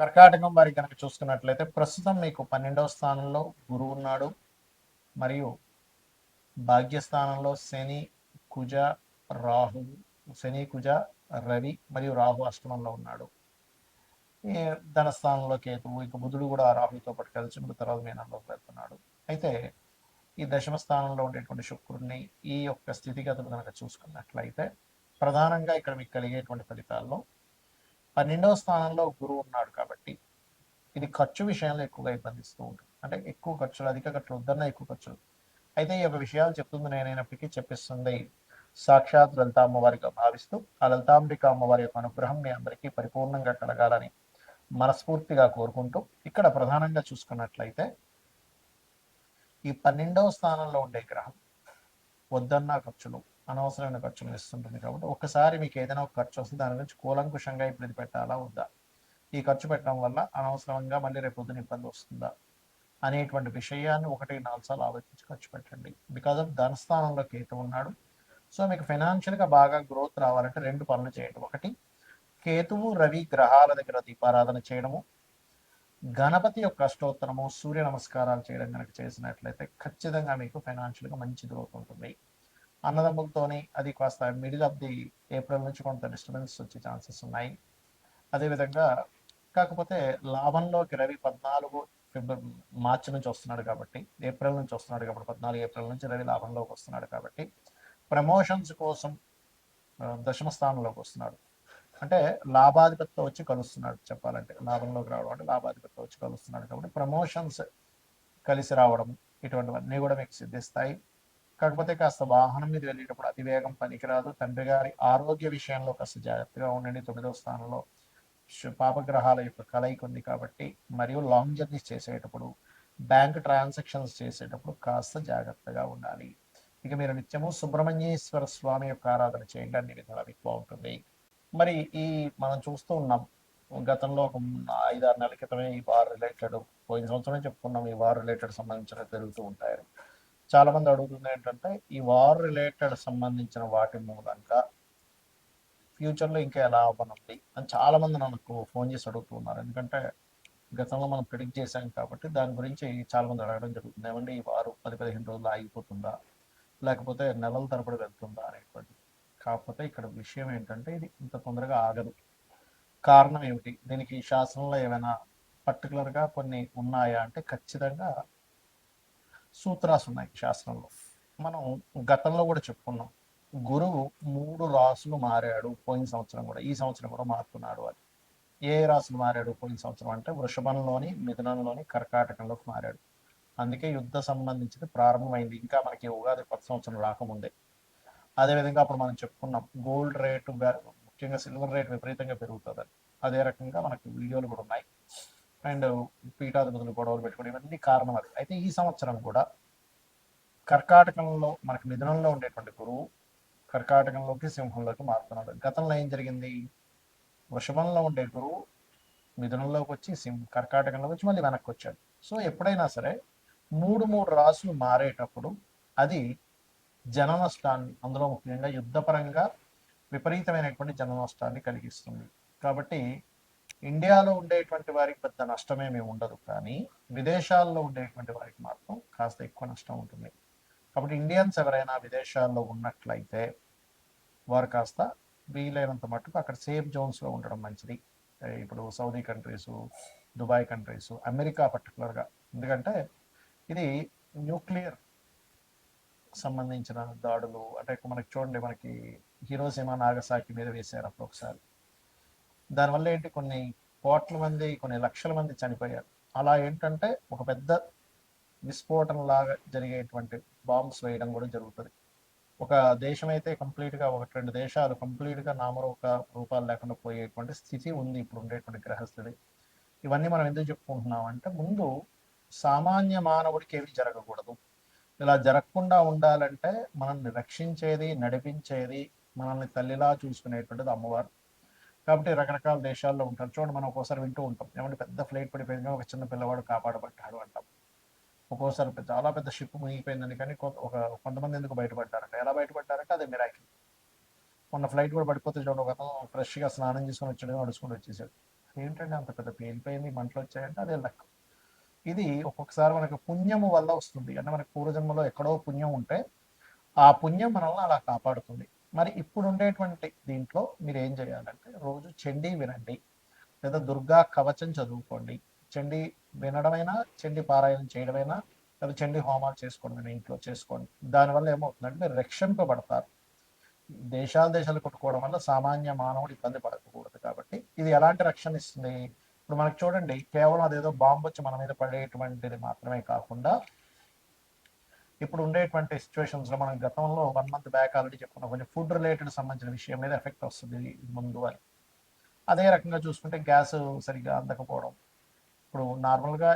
కర్కాటకం వారికి కనుక చూసుకున్నట్లయితే ప్రస్తుతం మీకు 12వ స్థానంలో గురువు ఉన్నాడు. మరియు భాగ్యస్థానంలో శని, కుజ, రాహు, శని, కుజ, రవి మరియు రాహు అష్టమంలో ఉన్నాడు. ఈ ధనస్థానంలో కేతువు, ఇక బుధుడు కూడా రాహుతో పాటు కలిసి తర్వాత మీనంలోకి వెళ్తున్నాడు. అయితే ఈ దశమ స్థానంలో ఉండేటువంటి శుక్రుడిని ఈ యొక్క స్థితిగతులు కనుక చూసుకున్నట్లయితే ప్రధానంగా ఇక్కడ మీకు కలిగేటువంటి ఫలితాల్లో 12వ స్థానంలో గురువు ఉన్నాడు కాబట్టి ఇది ఖర్చు విషయంలో ఎక్కువగా ఇబ్బందిస్తూ ఉంటుంది. అంటే ఎక్కువ ఖర్చులు, అధిక ఖర్చులు వద్దన్నా ఎక్కువ ఖర్చులు. అయితే ఈ యొక్క విషయాలు చెప్తుంది నేనైనప్పటికీ చెప్పిస్తుంది సాక్షాత్ లలిత అమ్మవారిగా భావిస్తూ ఆ లలితాంబిక అమ్మవారి యొక్క అనుగ్రహం మీ అందరికీ పరిపూర్ణంగా కలగాలని మనస్ఫూర్తిగా కోరుకుంటూ ఇక్కడ ప్రధానంగా చూసుకున్నట్లయితే ఈ 12వ స్థానంలో ఉండే గ్రహం వద్దన్న ఖర్చులు, అనవసరమైన ఖర్చులు ఇస్తుంటుంది. కాబట్టి ఒకసారి మీకు ఏదైనా ఒక ఖర్చు వస్తే దాని గురించి కూలంకుషంగా ఇప్పుడు ఇది పెట్టాలా వద్దా, ఈ ఖర్చు పెట్టడం వల్ల అనవసరంగా మళ్ళీ రేపు పొద్దున ఇబ్బంది వస్తుందా అనేటువంటి విషయాన్ని 1-4 సార్లు ఆలోచించి ఖర్చు పెట్టండి. బికాజ్ ఆఫ్ ధనస్థానంలో కేతు ఉన్నాడు. సో మీకు ఫైనాన్షియల్గా బాగా గ్రోత్ రావాలంటే 2 పనులు చేయండి. ఒకటి, కేతువు రవి గ్రహాల దగ్గర దీపారాధన చేయడము, గణపతి యొక్క అష్టోత్తరము, సూర్య నమస్కారాలు చేయడం కనుక చేసినట్లయితే ఖచ్చితంగా మీకు ఫైనాన్షియల్గా మంచి గ్రోత్ ఉంటుంది. అన్నదమ్ములతోని అది కాస్త మిడిల్ ఆఫ్ ది ఏప్రిల్ నుంచి కొంత డిస్టర్బెన్స్ వచ్చే ఛాన్సెస్ ఉన్నాయి. అదేవిధంగా కాకపోతే లాభంలోకి రవి 14 మార్చి నుంచి వస్తున్నాడు కాబట్టి, ఏప్రిల్ నుంచి వస్తున్నాడు కాబట్టి, 14 ఏప్రిల్ నుంచి రవి లాభంలోకి వస్తున్నాడు కాబట్టి ప్రమోషన్స్ కోసం దశమ స్థానంలోకి వస్తున్నాడు. అంటే లాభాధిపతితో వచ్చి కలుస్తున్నాడు. చెప్పాలంటే లాభంలోకి రావడం అంటే లాభాధిపతితో వచ్చి కలుస్తున్నాడు కాబట్టి ప్రమోషన్స్ కలిసి రావడం ఇటువంటివన్నీ కూడా మీకు సిద్ధిస్తాయి. కాకపోతే కాస్త వాహనం మీద వెళ్ళేటప్పుడు అతివేగం పనికిరాదు. తండ్రి గారి ఆరోగ్య విషయంలో కాస్త జాగ్రత్తగా ఉండండి. 9వ స్థానంలో పాపగ్రహాల యొక్క కలయిక ఉంది కాబట్టి, మరియు లాంగ్ జర్నీస్ చేసేటప్పుడు, బ్యాంక్ ట్రాన్సాక్షన్స్ చేసేటప్పుడు కాస్త జాగ్రత్తగా ఉండాలి. ఇక మీరు నిత్యము సుబ్రహ్మణ్యేశ్వర స్వామి యొక్క ఆరాధన చేయండి, అన్ని విధాలా మీకు బాగుంటుంది. మరి ఈ మనం చూస్తూ ఉన్నాం గతంలో ఒక 5-6 నెలల క్రితమే ఈ వార్ రిలేటెడ్, పోయిన సంవత్సరం చెప్పుకున్నాం ఈ వార్ రిలేటెడ్ సంబంధించిన జరుగుతూ ఉంటాయి. చాలా మంది అడుగుతుంది ఏంటంటే ఈ వార్ రిలేటెడ్ సంబంధించిన వాటి మూలంగా ఫ్యూచర్లో ఇంకా ఎలా అవ్వనుంది అని చాలా మంది నాకు ఫోన్ చేసి అడుగుతున్నారు. ఎందుకంటే గతంలో మనం ప్రిడిక్ట్ చేశాం కాబట్టి దాని గురించి చాలా మంది అడగడం జరుగుతుంది. ఏమంటే ఈ వారు 10-15 రోజులు ఆగిపోతుందా, లేకపోతే నెలల తరబడి వెళ్తుందా అనేటువంటి. కాకపోతే ఇక్కడ విషయం ఏంటంటే ఇది ఇంత తొందరగా ఆగదు. కారణం ఏమిటి, దీనికి శాస్త్రంలో ఏమైనా పర్టికులర్గా కొన్ని ఉన్నాయా అంటే ఖచ్చితంగా సూత్రాలు ఉన్నాయి శాస్త్రంలో. మనం గతంలో కూడా చెప్పుకున్నాం, గురువు 3 రాసులు మారాడు పోయిన సంవత్సరం కూడా, ఈ సంవత్సరం కూడా మారుతున్నాడు అని. ఏ రాసులు మారాడు పోయిన సంవత్సరం అంటే వృషభంలోని, మిథునంలోని, కర్కాటకంలోకి మారాడు. అందుకే యుద్ధ సంబంధించింది ప్రారంభమైంది, ఇంకా మనకి ఉగాది కొత్త సంవత్సరం రాకముందే. అదేవిధంగా అప్పుడు మనం చెప్పుకున్నాం గోల్డ్ రేటు, ముఖ్యంగా సిల్వర్ రేట్ విపరీతంగా పెరుగుతుందని. అదే రకంగా మనకి వీడియోలు కూడా ఉన్నాయి. అండ్ పీఠాధిపతులు గొడవలు పెట్టుకోవడం ఇవన్నీ కారణం అది. అయితే ఈ సంవత్సరం కూడా కర్కాటకంలో మనకి మిథునంలో ఉండేటువంటి గురువు కర్కాటకంలోకి, సింహంలోకి మారుతున్నాడు. గతంలో ఏం జరిగింది, వృషభంలో ఉండే గురువు మిథునంలోకి వచ్చి కర్కాటకంలోకి వచ్చి మళ్ళీ వెనక్కి వచ్చాడు. సో ఎప్పుడైనా సరే 3 రాసులు మారేటప్పుడు అది జన నష్టాన్ని, అందులో ముఖ్యంగా యుద్ధపరంగా విపరీతమైనటువంటి జన నష్టాన్ని కలిగిస్తుంది. కాబట్టి ఇండియాలో ఉండేటువంటి వారికి పెద్ద నష్టమేమీ ఉండదు, కానీ విదేశాల్లో ఉండేటువంటి వారికి మాత్రం కాస్త ఎక్కువ నష్టం ఉంటుంది. కాబట్టి ఇండియన్స్ ఎవరైనా విదేశాల్లో ఉన్నట్లయితే వారు కాస్త వీలైనంత మట్టుకు అక్కడ సేఫ్ జోన్స్లో ఉండడం మంచిది. ఇప్పుడు Saudi countries, Dubai countries, America పర్టికులర్గా, ఎందుకంటే ఇది న్యూక్లియర్ సంబంధించిన దాడులు. అంటే మనకి చూడండి, మనకి హిరోషిమా నాగసాకి మీద వేశారు అప్పుడు ఒకసారి. దానివల్ల ఏంటి, కొన్ని కోట్ల మంది, కొన్ని లక్షల మంది చనిపోయారు. అలా ఏంటంటే ఒక పెద్ద విస్ఫోటన లాగా జరిగేటువంటి బాంబ్స్ వేయడం కూడా జరుగుతుంది. ఒక దేశం అయితే కంప్లీట్గా, 1-2 దేశాలు కంప్లీట్గా రూపాలు లేకుండా పోయేటువంటి స్థితి ఉంది ఇప్పుడు ఉండేటువంటి గ్రహస్థితి. ఇవన్నీ మనం ఎందుకు చెప్పుకుంటున్నాం అంటే, ముందు సామాన్య మానవుడికి ఏమి జరగకూడదు. ఇలా జరగకుండా ఉండాలంటే మనల్ని రక్షించేది, నడిపించేది, మనల్ని తల్లిలా చూసుకునేటువంటిది అమ్మవారు. కాబట్టి రకరకాల దేశాల్లో ఉంటారు. చూడండి, మనం ఒక్కోసారి వింటూ ఉంటాం, ఏమంటే పెద్ద ఫ్లైట్ పడిపోయింది, ఒక చిన్న పిల్లవాడు కాపాడబడ్డాడు అంటాం. ఒక్కోసారి చాలా పెద్ద షిప్ మునిగిపోయిందని, కానీ కొంతమంది ఎందుకు బయటపడ్డారంటే, ఎలా బయటపడ్డారంటే అదే మిరాకిల్. మొన్న ఫ్లైట్ కూడా పడిపోతే చూడండి, ఒక అతను ఫ్రెష్గా స్నానం చేసుకొని వచ్చాడు, నడుచుకొని వచ్చేసాడు. ఏంటంటే అంత పెద్ద పేలిపోయింది మంటలు వచ్చాయంటే అదే లక్. ఇది ఒక్కొక్కసారి మనకు పుణ్యము వల్ల వస్తుంది. అంటే మనకు పూర్వజన్మలో ఎక్కడో పుణ్యం ఉంటే ఆ పుణ్యం మనల్ని అలా కాపాడుతుంది. మరి ఇప్పుడు ఉండేటువంటి దీంట్లో మీరు ఏం చేయాలంటే రోజు చండీ వినండి, లేదా దుర్గా కవచం చదువుకోండి. చండీ వినడమైనా, చండీ పారాయణం చేయడమైనా, లేదా చండీ హోమాలు చేసుకోండి, మీ ఇంట్లో చేసుకోండి. దానివల్ల ఏమవుతుందంటే మీరు రక్షింపబడతారు. దేశాలు కొట్టుకోవడం వల్ల సామాన్య మానవుడు ఇబ్బంది పడకూడదు. కాబట్టి ఇది ఎలాంటి రక్షణ ఇస్తుంది? ఇప్పుడు మనకు చూడండి, కేవలం అదేదో బాంబు వచ్చి మన మీద పడేటువంటిది మాత్రమే కాకుండా ఇప్పుడు ఉండేటువంటి సిచ్యువేషన్స్లో మనం గతంలో 1 మంత్ బ్యాక్ ఆల్రెడీ చెప్పుకున్నాం, కొంచెం ఫుడ్ రిలేటెడ్ సంబంధించిన విషయం మీద ఎఫెక్ట్ వస్తుంది ముందు అని. అదే రకంగా చూసుకుంటే గ్యాస్ సరిగ్గా అందకపోవడం. ఇప్పుడు నార్మల్గా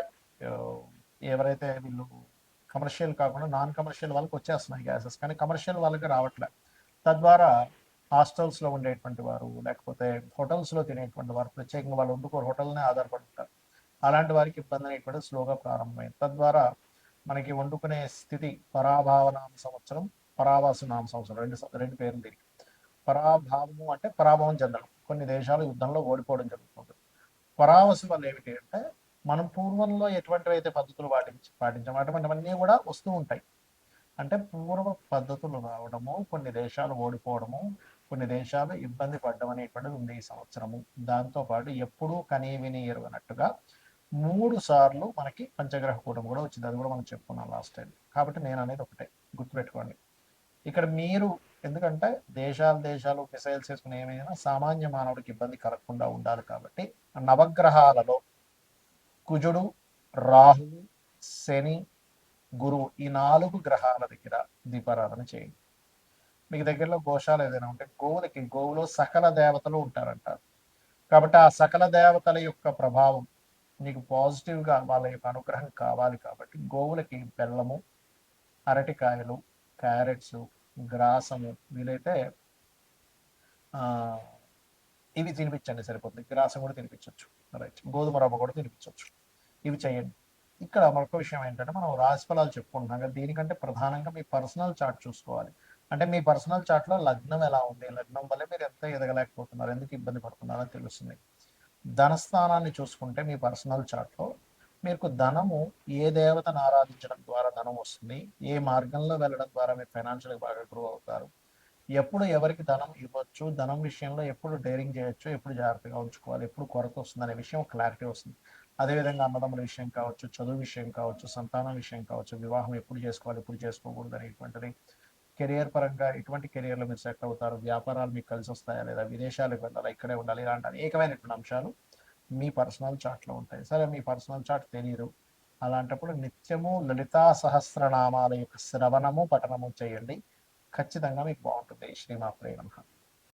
ఎవరైతే వీళ్ళు కమర్షియల్ కాకుండా నాన్ కమర్షియల్ వాళ్ళకి వచ్చేస్తున్నాయి గ్యాసెస్, కానీ కమర్షియల్ వాళ్ళకి రావట్లే. తద్వారా హాస్టల్స్లో ఉండేటువంటి వారు, లేకపోతే హోటల్స్లో తినేటువంటి వారు, ప్రత్యేకంగా వాళ్ళు వండుకోరు, హోటల్నే ఆధారపడుతారు. అలాంటి వారికి ఇబ్బంది అనేటువంటిది స్లోగా ప్రారంభమైంది. తద్వారా మనకి వండుకునే స్థితి పరాభావనామ సంవత్సరం, పరావాసు నామ సంవత్సరం, రెండు పేర్లు తిరిగి. పరాభావము అంటే పరాభవం చెందడం, కొన్ని దేశాలు యుద్ధంలో ఓడిపోవడం జరుగుతుంది. పరావసు వల్ల ఏమిటి అంటే మనం పూర్వంలో ఎటువంటివి అయితే పద్ధతులు పాటించాము అటువంటివన్నీ కూడా వస్తూ ఉంటాయి. అంటే పూర్వ పద్ధతులు రావడము, కొన్ని దేశాలు ఓడిపోవడము, కొన్ని దేశాలు ఇబ్బంది పడడం అనేటువంటిది ఉంది ఈ సంవత్సరము. దాంతోపాటు ఎప్పుడూ కనీ విని ఎరుగనట్టుగా 3 సార్లు మనకి పంచగ్రహ కూటమి కూడా వచ్చింది. అది కూడా మనం చెప్పుకున్నాం లాస్ట్ టైం. కాబట్టి నేను అనేది ఒకటే గుర్తుపెట్టుకోండి. ఇక్కడ మీరు ఎందుకంటే దేశాలు మిసైల్స్ వేసుకుని ఏమైనా సామాన్య మానవుడికి ఇబ్బంది కలగకుండా ఉండాలి. కాబట్టి నవగ్రహాలలో కుజుడు, రాహువు, శని, గురువు ఈ 4 గ్రహాల దగ్గర దీపారాధన చేయండి. మీకు దగ్గరలో గోశాల ఏదైనా ఉంటే గోవులో సకల దేవతలు ఉంటారంటారు. కాబట్టి ఆ సకల దేవతల యొక్క ప్రభావం మీకు పాజిటివ్గా వాళ్ళ యొక్క అనుగ్రహం కావాలి. కాబట్టి గోవులకి బెల్లము, అరటికాయలు, క్యారెట్స్, గ్రాసము, వీలైతే ఇవి తినిపించండి సరిపోతుంది. గ్రాసం కూడా తినిపించవచ్చు, రైట్, గోధుమ రవ్వ కూడా తినిపించవచ్చు. ఇవి చేయండి. ఇక్కడ మరొక విషయం ఏంటంటే మనం రాశిఫలాలు చెప్పుకుంటున్నాం కదా, దీనికంటే ప్రధానంగా మీ పర్సనల్ చార్ట్ చూసుకోవాలి. అంటే మీ పర్సనల్ చార్ట్లో లగ్నం ఎలా ఉంది, లగ్నం వల్ల మీరు ఎంత ఎదగలేకపోతున్నారు, ఎందుకు ఇబ్బంది పడుతున్నారని తెలుస్తుంది. ధనస్థానాన్ని చూసుకుంటే మీ పర్సనల్ చార్ట్లో మీకు ధనము ఏ దేవతను ఆరాధించడం ద్వారా ధనం వస్తుంది, ఏ మార్గంలో వెళ్ళడం ద్వారా మీరు ఫైనాన్షియల్గా బాగా గ్రో అవుతారు, ఎప్పుడు ఎవరికి ధనం ఇవ్వచ్చు, ధనం విషయంలో ఎప్పుడు డేరింగ్ చేయొచ్చు, ఎప్పుడు జాగ్రత్తగా ఉంచుకోవాలి, ఎప్పుడు కొరత వస్తుంది అనే విషయం క్లారిటీ వస్తుంది. అదేవిధంగా అన్నదమ్ముల విషయం కావచ్చు, చదువు విషయం కావచ్చు, సంతానం విషయం కావచ్చు, వివాహం ఎప్పుడు చేసుకోవాలి, ఎప్పుడు చేసుకోకూడదు అనేటువంటిది, కెరియర్ పరంగా ఎటువంటి కెరియర్లో మీరు సెట్ అవుతారు, వ్యాపారాలు మీకు కలిసి వస్తాయా లేదా, విదేశాలకు వెళ్ళాలా, ఇక్కడే ఉండాలి, ఇలాంటి అనేకమైనటువంటి అంశాలు మీ పర్సనల్ చార్ట్లో ఉంటాయి. సరే, మీ పర్సనల్ చార్ట్ తెలియదు, అలాంటప్పుడు నిత్యము లలితా సహస్రనామాల యొక్క శ్రవణము పఠనము చేయండి. ఖచ్చితంగా మీకు బాగుంటుంది. శ్రీమాత్రే నమః.